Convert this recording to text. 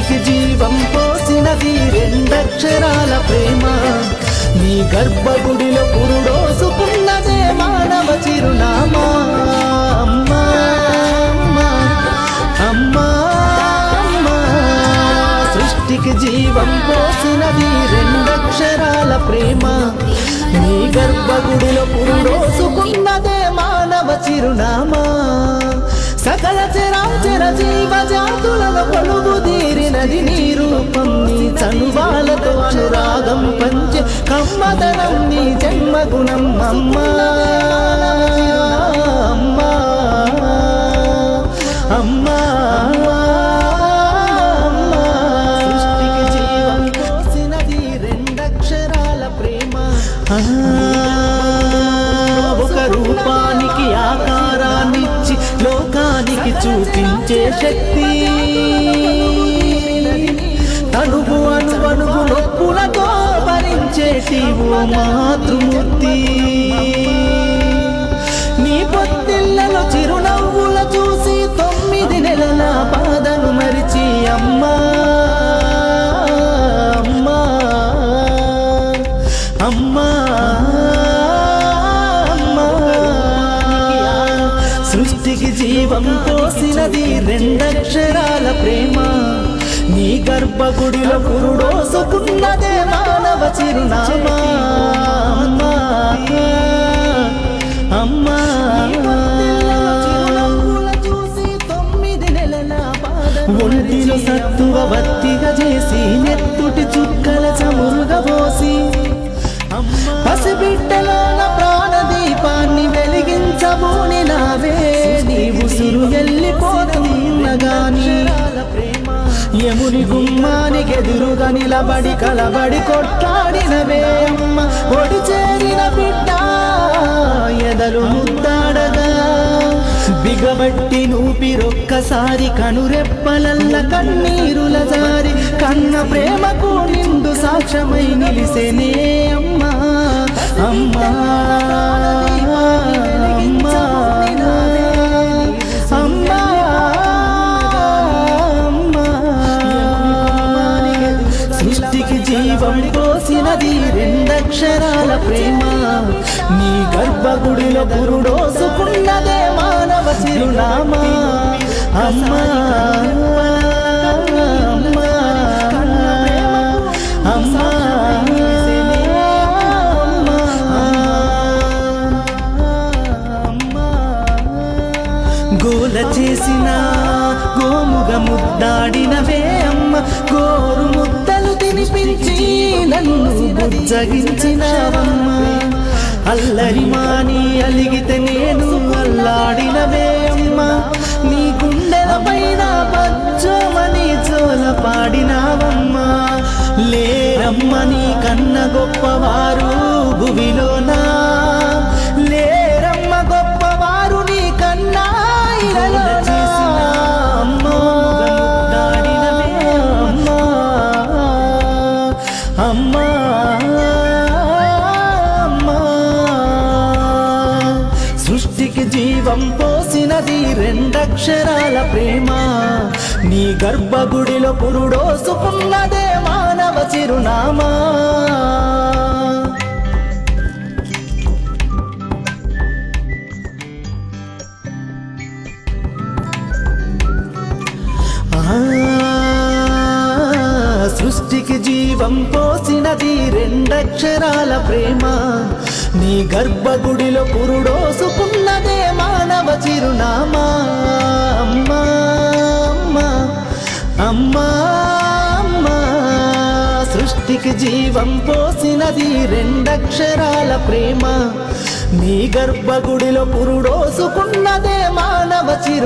సృష్టికి జీవం పోసినది రెండక్షరాల ప్రేమ నీ గర్భగుడిలో పురుడోసుకున్నదే మానవ చిరునామా అమ్మా అమ్మా అమ్మా అమ్మా సృష్టికి జీవం పోసినది రెండక్షరాల ప్రేమ నీ గర్భగుడిలో పురుడోసుకున్నదే మానవ చిరునామా సకల చరాచర జీవ జాతులను కొలువుదీరినది నీ రూపం నీ చనువాలతో అనురాగం పంచే కమ్మదనం నీ జన్మగుణం అమ్మా అమ్మా అమ్మా సృష్టికి జీవం పోసినది రెండక్షరాల ప్రేమ ఒక రూపానికి ఆకారాన్నిచ్చి లోకానికి చూపించే శక్తి తనువు అణువణువు నొప్పులతో భరించేటి ఓ మాతృమూర్తి నీ పొత్తిళ్లలో చిరునవ్వుల చూసి 9 నెలల బాధను మరిచి అమ్మా అమ్మా అమ్మా సృష్టికి జీవం పోసినది రెండక్షరాల ప్రేమ నీ గర్భగుడిలో పురుడోసుకున్నదే మానవ చిరునామా అమ్మా అమ్మా ఒంటిలో సత్తువ వత్తిగా చేసి నెత్తుటి చుక్కల చమురుగా పోసి పసిబిడ్డలోన ప్రాణదీపాన్ని వెలిగించబోని నావే నీ ఉసురు వెళ్ళిపోతున్నగాని యముని గుమ్మానికి ఎదురుగా నిలబడి కలబడి కొట్లాడినవే అమ్మ ఒడి చేరిన బిడ్డ ఎదలు ముద్దాడగా బిగబట్టి నూపిరొక్కసారి కనురెప్పలల్ల కన్నీరుల జారి కన్న ప్రేమకు నిండు సాక్ష్యమై నిలిసేనే అమ్మా అమ్మా అమ్మా అమ్మా సృష్టికి జీవం పోసినది రెండక్షరాల ప్రేమ నీ గర్భగుడిలో పురుడోసుకున్నదే మానవ చిరునామా అమ్మా అమ్మా అమ్మా గోల చేసిన గోముగ ముద్దాడినవే అమ్మ గోరు ముద్దలు తినిపించి నన్ను బుజ్జగించినవమ్మ అల్లరి మాని అలిగితే నేను అల్లాడినవే అమ్మ నీ గుండెల పైన పచ్చమని జోల పాడినావమ్మ లేరమ్మ నీ కన్న గొప్పవారు భువిలోనా లేరమ్మ గొప్పవారు నీ కన్నా అమ్మా అమ్మా సృష్టికి జీవం పోసినది రెండక్షరాల ప్రేమ నీ గర్భగుడిలో పురుడోసుకున్నదే మానవ చిరునామా సృష్టికి జీవం పోసినది రెండక్షరాల ప్రేమ నీ గర్భగుడిలో పురుడోసుకున్నదే మానవ చిరునామా అమ్మా అమ్మా అమ్మా అమ్మా సృష్టికి జీవం పోసినది రెండక్షరాల ప్రేమ నీ గర్భగుడిలో పురుడోసుకున్నదే మానవ చిరు